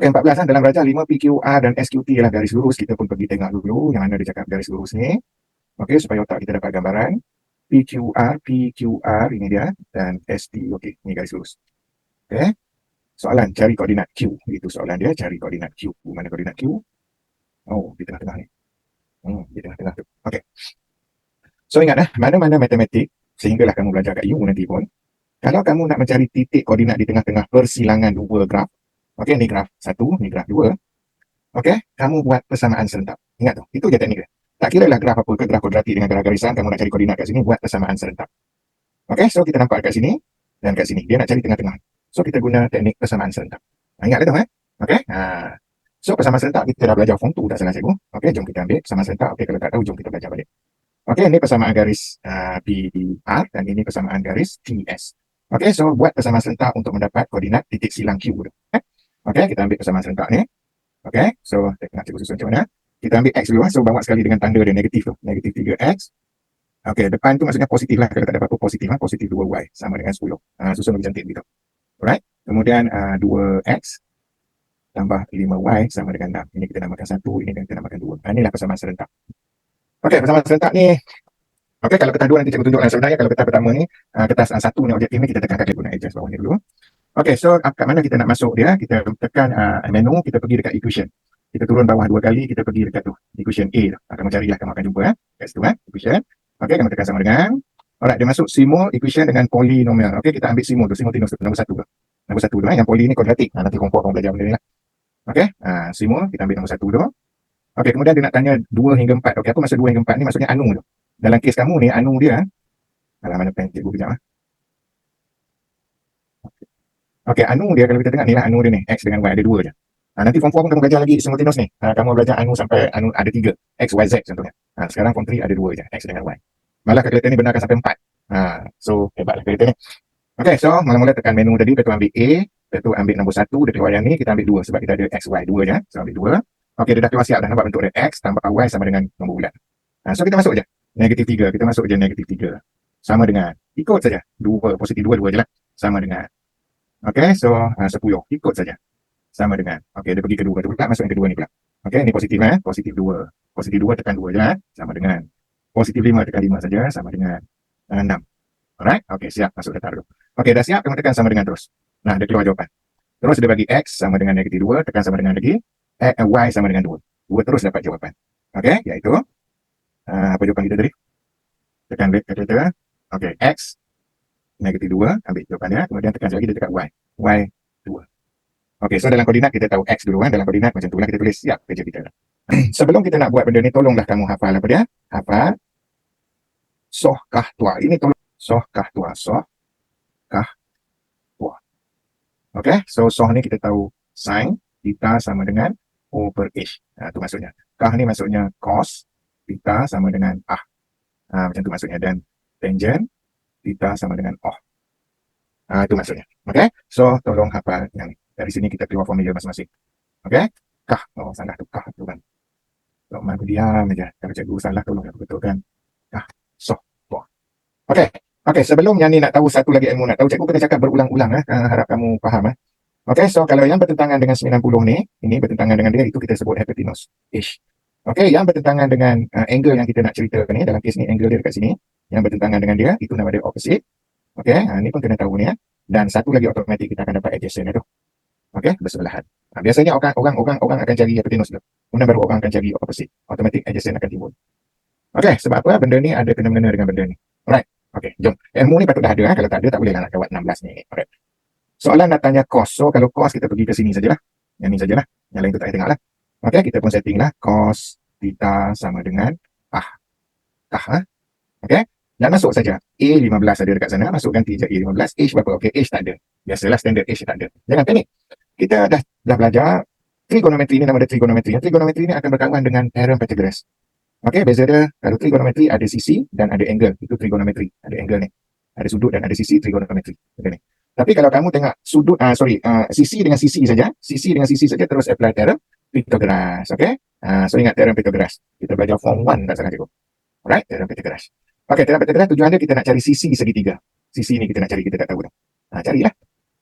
Okey, 14 dalam darjah 5 PQR dan SQT ialah garis lurus. Kita pun pergi tengok dulu yang mana dia cakap garis lurus ni. Okey, supaya otak kita dapat gambaran. PQR ini dia, dan ST, okey, ni garis lurus. Okey. Soalan cari koordinat Q. Itu soalan dia, cari koordinat Q. Mana koordinat Q? Oh, di tengah-tengah ni. Di tengah-tengah tu. Okey. So ingat mana-mana matematik sehinggalah kamu belajar kat U nanti pun, kalau kamu nak mencari titik koordinat di tengah-tengah persilangan dua graf, okey, ni graf 1, ni graf 2, okey, kamu buat persamaan serentak. Ingat tu, itu je teknik dia. Tak kira lah graf apa ke, graf kuadratik dengan graf garisan, kamu nak cari koordinat kat sini, buat persamaan serentak. Okey, so kita nampak kat sini dan kat sini. Dia nak cari tengah-tengah. So kita guna teknik persamaan serentak. Ingat tu okey. So persamaan serentak kita dah belajar form 2 tak salah cikgu. Okey, jom kita ambil persamaan serentak. Okey, kalau tak tahu jom kita belajar balik. Okey, ini persamaan garis PR dan ini persamaan garis TS. Okey, so buat persamaan serentak untuk mendapat koordinat titik silang Q tu. Okey, kita ambil persamaan serentak ni. Okey, so tengok cikgu susun macam mana. Kita ambil X dulu. So bawa sekali dengan tanda dia negatif tu. Negatif 3X. Okey, depan tu maksudnya positif lah. Kalau tak ada apa-apa positif lah. Positif 2Y sama dengan 10. Susun lebih cantik begitu. Alright. Kemudian 2X tambah 5Y sama dengan 6. Ini kita namakan 1. Ini kita namakan 2. Inilah persamaan serentak. Okey, persamaan serentak ni. Okey, kalau kertas 2 nanti cikgu tunjukkan. Sebenarnya kalau kertas pertama ni, kertas 1 ni objektif ni kita tekan kaki guna adjust bawah ni dulu. Okey, so kat mana kita nak masuk dia? Kita tekan menu, kita pergi dekat equation. Kita turun bawah 2 kali, kita pergi dekat tu. Equation A tu. Kamu carilah, kamu akan jumpa kat situ equation. Okey, kamu tekan sama dengan. Alright, dia masuk simul equation dengan polinomial. Okey, kita ambil simul tu. Simul tu nombor 1 tu. Nombor 1 tu yang poli ni kuadratik. Nanti kompor kamu belajar benda ni lah. Okey, simul kita ambil nombor 1 tu. Okey, kemudian dia nak tanya 2 hingga 4. Okey, apa maksud 2 hingga 4 ni? Maksudnya anu tu. Dalam kes kamu ni, anu dia, mana pen cikgu kejap Okey, anu dia kalau kita tengok ni lah anu dia ni, X dengan Y ada 2 je. Nanti form 4 pun kamu belajar lagi simultaneous ni. Kamu belajar anu sampai anu ada 3, X, Y, Z contohnya. Sekarang form 3 ada 2 je, X dengan Y. Malah kalkulator ni benarkan sampai 4. So hebatlah kalkulator ni. Okey, so mula-mula tekan menu tadi, lepas tu ambil A, lepas tu ambil nombor 1, dia keluar yang ni, kita ambil 2 sebab kita ada X, Y 2 je. So ambil 2. Okey, dia dah keluar siap dah, nampak bentuk dia X tambah Y sama dengan nombor bulat. So kita masuk je. Negatif 3, kita masuk je negatif 3. Sama dengan, ikut saja. 2, positif 2 je lah. Sama dengan. Okey, so 10, ikut saja. Sama dengan. Okey, dia pergi kedua tu pula, masuk yang kedua ni pula. Okey, ni positif positif 2. Positif 2 tekan 2 je lah. Sama dengan. Positif 5 tekan 5 saja, sama dengan 6. Alright, okey, siap, masuk data dulu. Okey, dah siap, kamu tekan sama dengan terus. Nah, dia keluar jawapan. Terus dia bagi X sama dengan negatif 2, tekan sama dengan lagi. Y sama dengan 2. 2 terus dapat jawapan. Okey, iaitu apa jawapan kita tadi? Tekan kalkulator. Okey, X negatif 2, ambil jawapan dia, kemudian tekan lagi dia dekat Y. Y 2. Okey, so dalam koordinat kita tahu X dulu dalam koordinat macam tu lah kita tulis, siap kerja kita. Sebelum kita nak buat benda ni, tolonglah kamu hafal apa dia? Hafal soh kah tua. Ini tolong soh kah tua, soh kah tua. Okey, so soh ni kita tahu sin theta sama dengan O per H. Itu maksudnya. Kah ni maksudnya cos theta sama dengan macam tu maksudnya, dan tangent theta sama dengan O. Itu maksudnya. Okey, so tolong hafal yang ni. Dari sini kita keluar formula masing-masing. Okey, kah. Oh, salah tu kah tu kan. So, aku diam aja. Kalau cikgu salah tolong aku betulkan. Kah, soh tua. Okey. Okey, sebelum yang ni nak tahu satu lagi ilmu nak tahu, cikgu kena cakap berulang-ulang harap kamu faham Okey, so kalau yang bertentangan dengan 90 ni, ini bertentangan dengan dia, itu kita sebut hypotenuse H. Okey, yang bertentangan dengan angle yang kita nak ceritakan ni, dalam kes ni angle dia dekat sini, yang bertentangan dengan dia, itu nama dia opposite. Okey, ni pun kena tahu ni Dan satu lagi automatik kita akan dapat adjacent tu. Okey, bersebelahan. Biasanya orang akan cari hypotenuse tu. Kemudian baru orang akan cari opposite. Automatic adjacent akan timbul. Okey, sebab apa? Benda ni ada kena-mengena dengan benda ni. Alright. Okey, jom. Ilmu ni patut dah ada kalau tak ada tak boleh nak jawab 16 ni. Alright. Soalan nak tanya cos. So kalau cos kita pergi ke sini sajalah. Yang ni sajalah. Yang lain tu tak payah tengoklah. Okey, kita pun setting lah cos theta sama dengan Okey. Dan masuk saja. A15 ada dekat sana, masuk ganti je A15. H berapa? Okey, H tak ada. Biasalah standard H tak ada. Jangan panik. Kita dah belajar trigonometri ni, nama dia trigonometri. Trigonometri ni akan berkawan dengan theorem Pythagoras. Okey, beza dia kalau trigonometri ada sisi dan ada angle. Itu trigonometri. Ada angle ni. Ada sudut dan ada sisi, trigonometri. Ni. Tapi kalau kamu tengok sudut sisi dengan sisi saja terus apply theorem Pythagoras. Okey? So ingat theorem Pythagoras. Kita belajar form 1 tak salah cikgu. Alright, theorem Pythagoras. Okey, theorem Pythagoras tujuan dia kita nak cari sisi segitiga. Sisi ni kita nak cari, kita tak tahu dah. Carilah.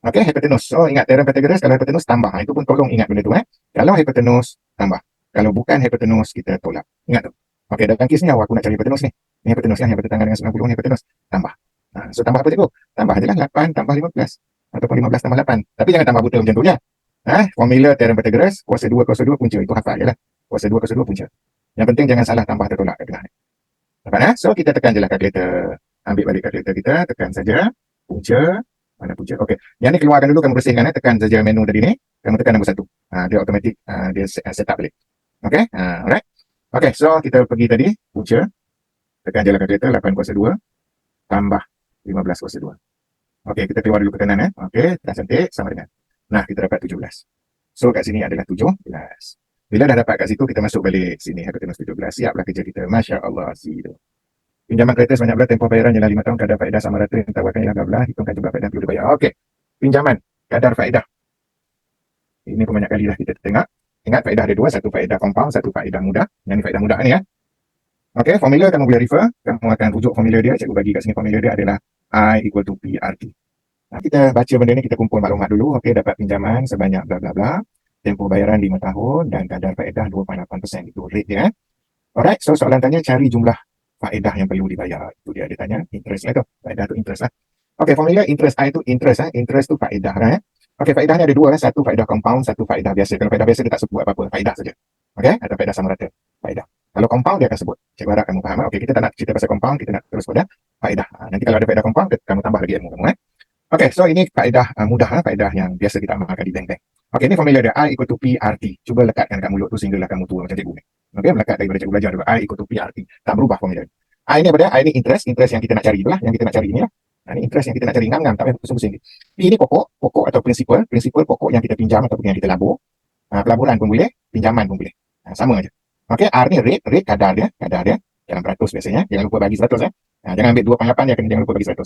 Okey, hipotenus. So, ingat teorem Pythagoras kalau hipotenus tambah. Itu pun tolong ingat benda tu. Kalau hipotenus, tambah. Kalau bukan hipotenus, kita tolak. Ingat tu. Okey, dalam kes ni awak aku nak cari hipotenus ni. Ni hipotenus yang bertentangan dengan 90 ni hipotenus. Tambah. So, tambah apa cikgu? Tambah je lah 8 tambah 15. Ataupun 15 tambah 8. Tapi jangan tambah buta macam tu je. Formula teorem Pythagoras, kuasa 2 punca. Itu hafal je lah. Kuasa 2 punca. Yang penting jangan salah tambah atau tolak kat tengah ni. Dapat. So, kita tekan je lah kalkulator. Ambil balik kalkulator kita, tekan saja. Punca. Mana punca? Okey. Yang ni keluarkan dulu, kamu bersihkan. Tekan saja menu tadi ni. Kamu tekan nombor 1. Dia automatik, dia set up balik. Okey. Alright. Okey, so kita pergi tadi. Punca. Tekan je lah kalkulator. 8 kuasa 2. Tambah 15 kuasa 2. Okey, kita keluar dulu ke kanan. Okey, tekan cantik. Sama dengan. Nah, kita dapat 17. So, kat sini adalah 17. Bila dah dapat kat situ, kita masuk balik sini. Hipotenus 17. Siaplah kerja kita. Masya Allah. Zero. Pinjaman kereta sebanyak belah, tempoh bayaran ialah 5 tahun, kadar faedah sama rata, yang tawarkan ialah bla bla, hitungkan jumlah faedah perlu dibayar. Okey. Pinjaman, kadar faedah. Ini pun banyak kali dah kita tengok. Ingat faedah ada dua, satu faedah compound, satu faedah mudah. Yang ni faedah mudah ni Okey, formula kamu boleh refer, kamu akan rujuk formula dia, cikgu bagi kat sini formula dia adalah I equal to PRT. Kita baca benda ni, kita kumpul maklumat dulu. Okey, dapat pinjaman sebanyak bla bla bla, tempoh bayaran 5 tahun dan kadar faedah 2.8%. Itu rate dia. Alright, so soalan tanya cari jumlah faedah yang perlu dibayar. Itu dia tanya, interest lah tu. Faedah tu interest lah. Okey, formula interest I tu interest. Interest tu faedah kan. Okey, faedah ni ada dua. Satu faedah compound, satu faedah biasa. Kalau faedah biasa dia tak sebut apa-apa, faedah saja. Okey, ada faedah sama rata. Faedah. Kalau compound dia akan sebut. Cikgu harap kamu faham. Okey, kita tak nak cerita pasal compound, kita nak terus pada faedah. Nanti kalau ada faedah compound, kamu tambah lagi ilmu kamu. Okey, so ini faedah mudah, faedah yang biasa kita amalkan di bank-bank. Okey, ini formula dia I equal to PRT. Cuba lekatkan kat mulut tu sehinggalah kamu tua macam cikgu ni. Okey, melekat daripada cikgu belajar dulu. I equal to PRT. Tak berubah formula ni. I ni apa dia? I ni interest yang kita nak cari itulah, yang kita nak cari inilah. Ini interest yang kita nak cari, ngam-ngam, tak payah pusing-pusing. P ni pokok atau prinsipal pokok yang kita pinjam ataupun yang kita labur. Pelaburan pun boleh, pinjaman pun boleh. Sama aja. Okey, R ni rate kadar dia dalam peratus biasanya. Jangan lupa bagi 100 jangan ambil 2.8 dia, jangan lupa bagi 100.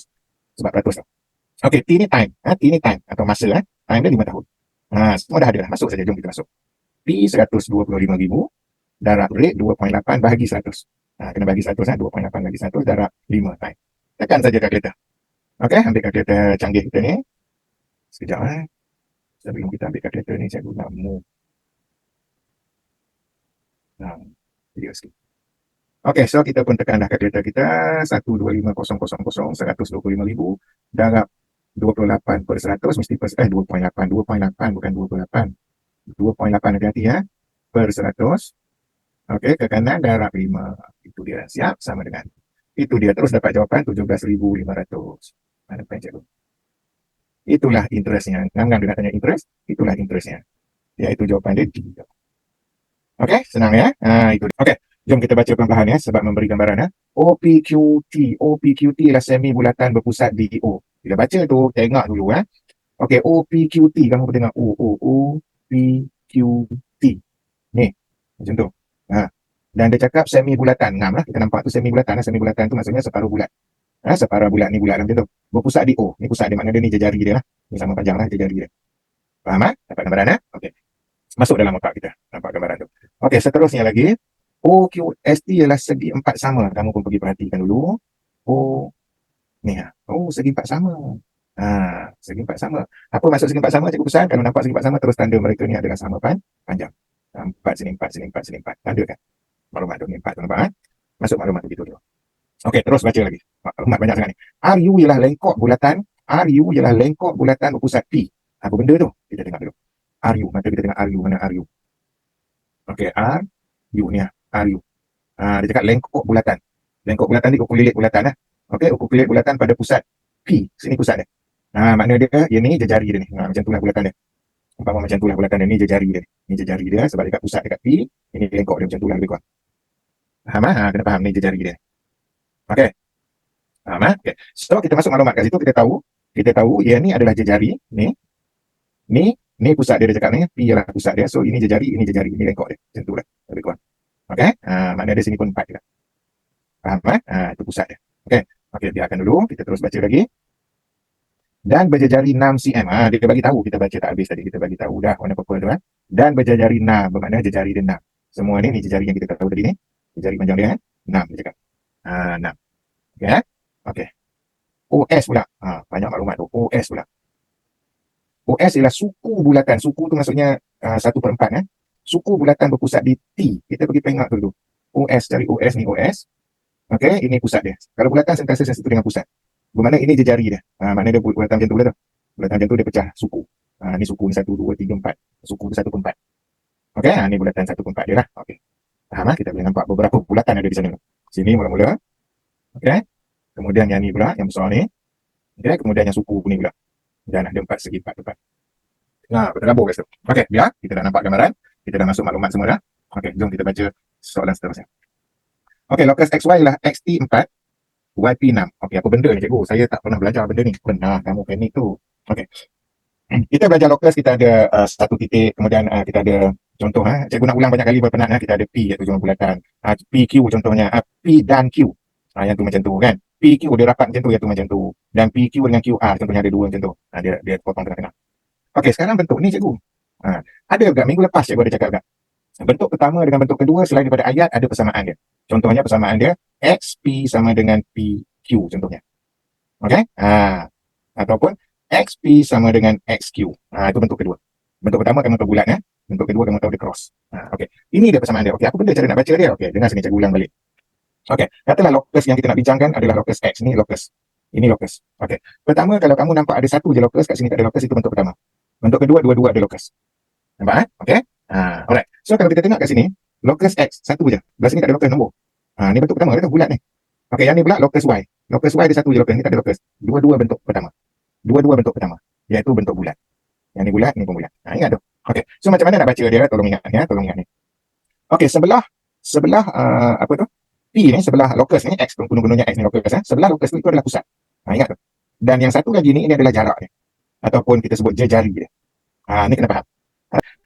Sebab peratus tu. Okey, T ni time. T ni time atau masa. Time dia 5 tahun. Semua dah ada dah. Masuk saja, jom kita masuk. P 125,000 darab rate 2.8 bahagi 100. Kena bagi 100 2.8 bagi 100 darab 5 time. Tekan saja kalkulator. Okey, ambil kalkulator canggih kita ni. Sekejap sebelum kita ambil kalkulator ni, saya guna move. Video sikit. Okey, so kita pun tekan dah kalkulator kita. 125,000 125,000 darab 28 per 100 mesti per 2.8 bukan 28. 2.8 hati-hati per 100. Okey, ke kanan darab 5. Itu dia. Siap, sama dengan. Itu dia, terus dapat jawapan 17,500. Mana pen cikgu? Itulah interestnya. Ngam-ngam dia nak tanya interest, itulah interestnya. Iaitu jawapan dia D. Okey, senang itu. Okey, jom kita baca perlahan sebab memberi gambaran OPQT ialah semi bulatan berpusat di O. Bila baca tu, tengok dulu Okey, OPQT, kamu boleh tengok OPQT. Ni, macam tu. Dan dia cakap semi bulatan. Ngam lah, kita nampak tu semi bulatan. Semi bulatan tu maksudnya separuh bulat. Separuh bulat ni bulat macam tu. Berpusat di O. Ni pusat dia, maknanya dia ni jari dia lah. Ni sama panjang lah jari dia. Faham Dapat gambaran Okey. Masuk dalam otak kita. Nampak gambaran tu. Okey, seterusnya lagi. OQST ialah segi empat sama. Kamu pun pergi perhatikan dulu. Ni segi empat sama. Segi empat sama. Apa maksud segi empat sama? Cikgu pesan, kalau nampak segi empat sama, terus tanda mereka ni adalah sama panjang. 4 sini 4 sini 4 sini 4. Tanda kan? Maklumat tu ni 4 tu nampak Masuk maklumat tu gitu dulu. Okey, terus baca lagi. Maklumat banyak sangat ni. RU ialah lengkok bulatan. RU ialah lengkok bulatan berpusat P. Apa benda tu? Kita tengok dulu. RU, maka kita tengok RU, mana RU? Okey, RU ni RU. Dia cakap lengkok bulatan. Lengkok bulatan ni ukur lilit bulatan Okey, ukur lilit bulatan pada pusat P. Sini pusat dia. Makna dia, ni jejari dia ni. Macam itulah bulatan dia. Umpama macam itulah bulatan dia ni, jejari dia. Ni jejari dia sebab dekat pusat dekat P. Ini lengkok dia macam itulah lebih kurang. Faham kena faham ni jejari dia. Okey. Faham okey. So kita masuk maklumat kat situ, kita tahu yang ni adalah jejari ni. Ni pusat dia cakap ni, P ialah pusat dia. So ini jejari, ini lengkok dia. Macam itulah lebih kurang. Okey. Makna dia sini pun 4 juga. Faham itu pusat dia. Okey, biarkan dulu, kita terus baca lagi. Dan berjejari 6 cm. Dia bagi tahu, kita baca tak habis tadi, kita bagi tahu dah warna purple tu Dan berjejari 6, bermakna jejari dia 6. Semua ni jejari yang kita tahu tadi ni. Jejari panjang dia 6 dia cakap. 6. Okey. OS pula. Banyak maklumat tu. OS pula. OS ialah suku bulatan. Suku tu maksudnya 1/4 suku bulatan berpusat di T. Kita pergi tengok dulu. OS, cari OS ni OS. Okey, ini pusat dia. Kalau bulatan sentiasa satu dengan pusat. Bermakna ini jejari dia. Maknanya dia bulatan macam tu lah tu. Bulatan macam tu dia pecah suku. Ni suku ni 1, 2, 3, 4. Suku tu 1/4. Okey, ni bulatan 1/4 dia lah. Okey. Faham Kita boleh nampak beberapa bulatan ada di sana. Sini mula-mula. Okey. Kemudian yang ni pula, yang besar ni. Okey, kemudian yang suku ni pula. Dan ada 4 segi 4 tempat. Berterabur guys tu. Okey, biar kita dah nampak gambaran. Kita dah masuk maklumat semua dah. Okey, jom kita baca soalan seterusnya. Okey, locus XY ialah XT4, YP6. Okey, apa benda ni cikgu? Saya tak pernah belajar benda ni. Benar, kamu panik tu. Okey. Kita belajar locus, kita ada satu titik, kemudian kita ada contoh, cikgu nak ulang banyak kali berpenat, kita ada P iaitu jumlah bulatan. PQ contohnya, P dan Q. Yang tu macam tu kan. PQ dia rapat macam tu, iaitu macam tu. Dan PQ dengan QR contohnya ada dua macam tu. Dia potong tengah-tengah. Okey, sekarang bentuk ni cikgu. Ada juga minggu lepas cikgu ada cakap juga. Bentuk pertama dengan bentuk kedua selain daripada ayat ada persamaan dia. Contohnya persamaan dia XP sama dengan PQ contohnya. Okey? Ataupun XP sama dengan XQ. Itu bentuk kedua. Bentuk pertama kamu tahu bulat Bentuk kedua kamu tahu dia cross. Okey. Ini dia persamaan dia. Okey, apa benda cara nak baca dia? Okey, dengar sini cikgu ulang balik. Okey, katalah locus yang kita nak bincangkan adalah locus X. Ni locus. Ini locus. Okey. Pertama kalau kamu nampak ada satu je locus, kat sini tak ada locus, itu bentuk pertama. Bentuk kedua, dua-dua ada locus. Nampak Okey? Alright. So kalau kita tengok kat sini, locus X satu je. Belah sini tak ada locus nombor. Ni bentuk pertama, dia tu bulat ni. Okey, yang ni pula locus Y. Locus Y ada satu je locus, ni tak ada locus. Dua-dua bentuk pertama. Dua-dua bentuk pertama, iaitu bentuk bulat. Yang ni bulat, ni pun bulat. Ingat tu. Okey. So macam mana nak baca dia? Tolong ingat ni. Okey, sebelah apa tu? P ni sebelah locus ni X, gunung-gunungnya X ni locus sebelah locus tu adalah pusat. Ingat tu. Dan yang satu lagi ni ini adalah jarak dia. Ataupun kita sebut jejari dia. Ni kena faham.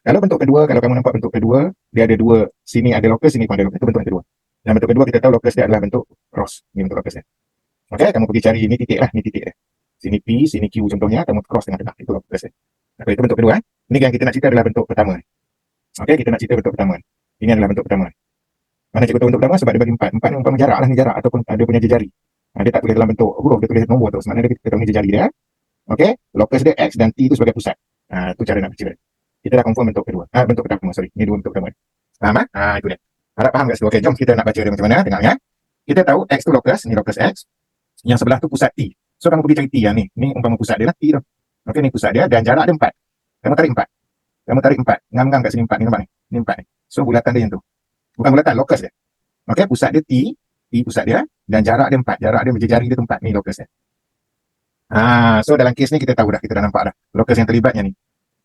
Kalau bentuk kedua, kalau kamu nampak bentuk kedua, dia ada dua, sini ada locus, sini pun ada locus. Itu bentuk kedua. Dan bentuk kedua kita tahu locus dia adalah bentuk cross. Ini bentuk locus dia. Okey, kamu pergi cari ini titik lah, ni titik dia. Sini P, sini Q contohnya, kamu cross tengah-tengah. Itu locus dia. Okey, itu bentuk kedua. Ini yang kita nak cerita adalah bentuk pertama. Okey, kita nak cerita bentuk pertama. Ini adalah bentuk pertama. Mana cikgu tahu bentuk pertama? Sebab dia bagi 4. 4 ni umpama jarak lah, ni jarak ataupun dia punya jejari. Dia tak tulis dalam bentuk huruf, dia tulis nombor tu. Sebenarnya kita tahu ni jejari dia. Okey, locus dia X dan T itu sebagai pusat. Itu cara nak baca dia. Kita dah confirm bentuk kedua. Bentuk pertama, sorry. Ini dua bentuk pertama. Faham Itu dia. Harap faham kat situ. Okey, jom kita nak baca dia macam mana. Tengok Kita tahu X tu locus, ni locus X. Yang sebelah tu pusat T. So kamu pergi cari T yang ni. Ni umpama pusat dia lah T tu. Okey, ni pusat dia dan jarak dia 4. Kamu tarik 4. Ngam-ngam kat sini 4 ni, nampak ni. Ni 4 ni. So bulatan dia yang tu. Bukan bulatan, locus dia. Okey, pusat dia T pusat dia dan jarak dia 4. Jarak dia berjejari dia tu 4. Ni locus dia. So dalam kes ni kita tahu dah, kita dah nampak dah. Locus yang terlibatnya ni.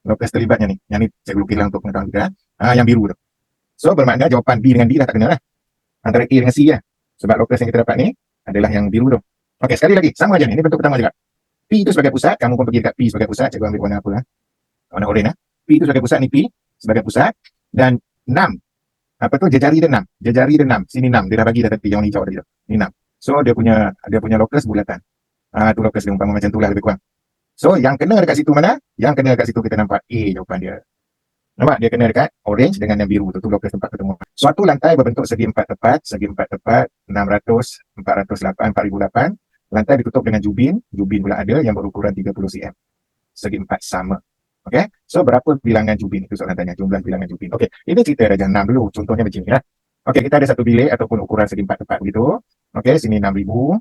Locus terlibatnya ni. Yang ni cikgu lukis lah untuk pengetahuan kita. Yang biru tu. So bermakna jawapan B dengan D dah tak kena lah. Antara A dengan C lah. Sebab locus yang kita dapat ni adalah yang biru tu. Okey, sekali lagi. Sama aja ni. Ini bentuk pertama juga. P itu sebagai pusat. Kamu pun pergi dekat P sebagai pusat. Cikgu ambil warna apa warna oranye P itu sebagai pusat. Ni P sebagai pusat. Dan 6. Apa tu? Jejari dia 6. Jejari dia 6. Sini 6. Dia dah bagi dah tadi. Yang hijau tadi tu. Ni 6. So dia punya locus bulatan. Tu locus dia umpama macam tu lah lebih kurang. So yang kena dekat situ mana? Yang kena dekat situ kita nampak A jawapan dia. Nampak? Dia kena dekat orange dengan yang biru tu. Tu locus tempat ketemu. Suatu lantai berbentuk segi 4 tepat. Segi 4 tepat. 600, 408, 4008. Lantai ditutup dengan jubin. Jubin pula ada yang berukuran 30 cm. Segi 4 sama. Okey. So berapa bilangan jubin? Itu soalan tanya. Jumlah bilangan jubin. Okey. Ini cerita darjah 6 dulu. Contohnya macam ni lah. Okey. Kita ada satu bilik ataupun ukuran segi 4 tepat begitu. Okey. Sini 6,000.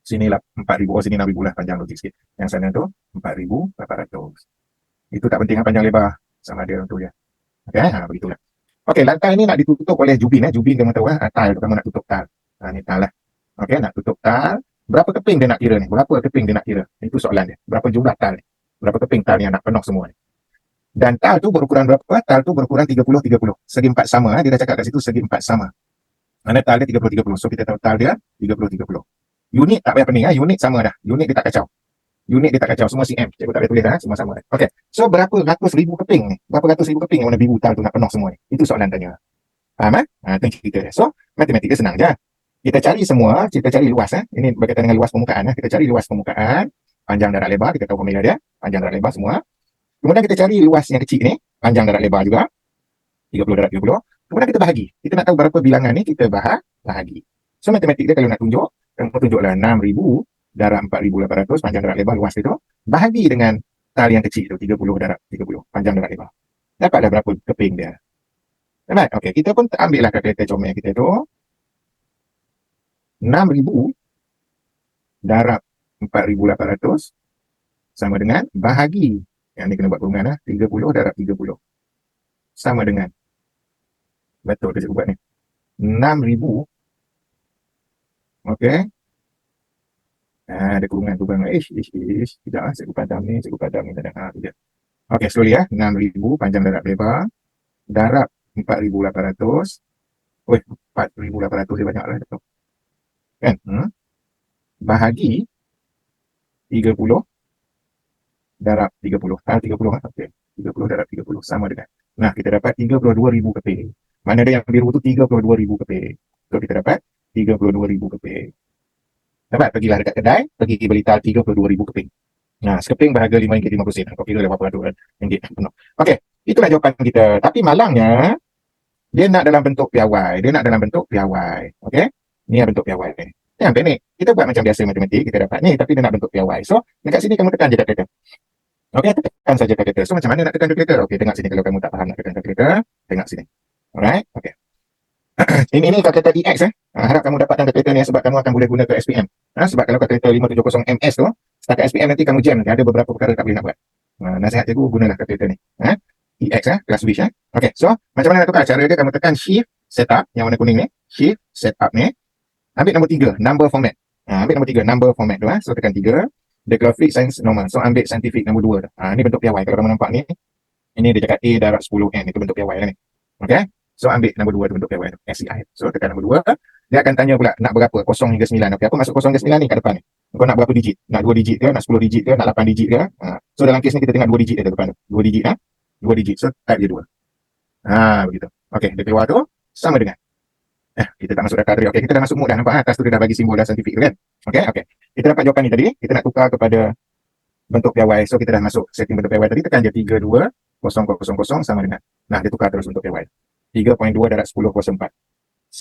Sini 4,000. Sini 6,000 lah. Panjang logik sikit. Yang sana tu 4,800. Itu tak penting panjang lebar. Sama dia untuk dia. Okey. Begitulah. Okey. Lantai ni nak ditutup oleh jubin. Jubin kamu tahu tile tu kamu nak tutup tile. Ni tile lah. Okey. Nak tutup tile. Berapa keping dia nak kira ni? Berapa keping dia nak kira? Itu soalan dia. Berapa jumlah tile ni? Berapa keping tile yang nak penuh semua ni? Dan tile tu berukuran berapa? Tile tu berukuran 30-30. Segi 4 sama. Dia dah cakap kat situ segi 4 sama. Mana tile dia 30-30. So kita tahu tile dia 30-30. Unit tak payah pening. Unit sama dah. Unit dia tak kacau. Unit dia tak kacau. Semua cm. Cikgu tak boleh tulis semua sama. Okey. So berapa ratus ribu keping ni? Berapa ratus ribu keping yang warna biru tile tu nak penuh semua ni? Itu soalan tanya. Faham Itu cerita dia. So matematik dia senang je. Kita cari semua, kita cari luas Ini berkaitan dengan luas permukaan Kita cari luas permukaan, panjang darab lebar, kita tahu formula dia, panjang darab lebar semua. Kemudian kita cari luas yang kecil ni, panjang darab lebar juga, 30 darab 30. Kemudian kita bahagi. Kita nak tahu berapa bilangan ni, kita bahagi. So matematik dia kalau nak tunjuk, kamu tunjuklah 6,000 darab 4,800, panjang darab lebar luas itu, bahagi dengan tali yang kecil tu 30 darab 30 panjang darab lebar. Dapatlah berapa keping dia. Dapat. Okey, kita pun ambil lah kalkulator comel kita tu. 6,000 darab 4,800 sama dengan bahagi. Yang ni kena buat perungan lah. 30 darab 30 sama dengan, betul ke cikgu buat ni, 6,000. Okey. Ada kurungan tu bang. Sekejap lah. Cikgu padam ni. Tak ada. Sekejap. Okey, slowly ya. 6,000 panjang darab lebar darab 4,800. 4,800 dia banyak lah. Kan? Bahagi 30 darab 30. 30 lah. Okey. 30 darab 30 sama dengan. Nah, kita dapat 32,000 keping. Mana ada yang biru tu 32,000 keping. So, kita dapat 32,000 keping. Dapat, pergilah dekat kedai, pergi beli tal 32,000 keping. Nah, sekeping berharga RM5.50. Kau kira lah berapa tu ringgit penuh. Okey, itulah jawapan kita. Tapi malangnya, dia nak dalam bentuk piawai. Okey? Ni bentuk piawai ni. Yang teknik. Kita buat macam biasa matematik, kita dapat ni, tapi dia nak bentuk piawai. So, dekat sini kamu tekan je kalkulator. Okey, tekan saja kalkulator. So, macam mana nak tekan kalkulator? Okey, tengok sini kalau kamu tak faham nak tekan kalkulator. Tengok sini. Alright? Okey. ini kalkulator EX harap kamu dapatkan kalkulator ni sebab kamu akan boleh guna ke SPM. Sebab kalau kalkulator 570MS tu, setakat SPM nanti kamu jam, ada beberapa perkara tak boleh nak buat. Nasihat cikgu, gunalah kalkulator ni. EX kelas wish. Okey, so macam mana nak tukar? Cara dia kamu tekan shift setup yang warna kuning ni, shift setup ni. Ambil nombor 3, number format. Ambil nombor 3, number format tu. So tekan 3, the graphic science normal. So ambil scientific nombor 2. Ni bentuk piawai. Kalau kamu nampak ni, ini dia cakap A darab 10N, itu bentuk piawai lah ni. Okey. So ambil nombor 2 tu bentuk piawai tu, SCI. So tekan nombor 2, dia akan tanya pula nak berapa 0 hingga 9. Okey, apa masuk 0 hingga 9 ni kat depan ni? Kau nak berapa digit? Nak 2 digit ke? Nak 10 digit ke? Nak 8 digit ke? So dalam kes ni kita tengok 2 digit dia depan tu. 2 digit 2 digit. So type dia 2. Begitu. Okey, dia keluar tu sama dengan. Kita tak masuk data tadi. Okey, kita dah masuk mood dah, nampak atas tu dia dah bagi simbol dah saintifik tu kan. Okey. Kita dapat jawapan ni tadi, kita nak tukar kepada bentuk piawai. So kita dah masuk setting bentuk piawai tadi, tekan je 32,000 sama dengan. Nah, dia tukar terus bentuk piawai. 3.2 darab 10 kuasa 4. C.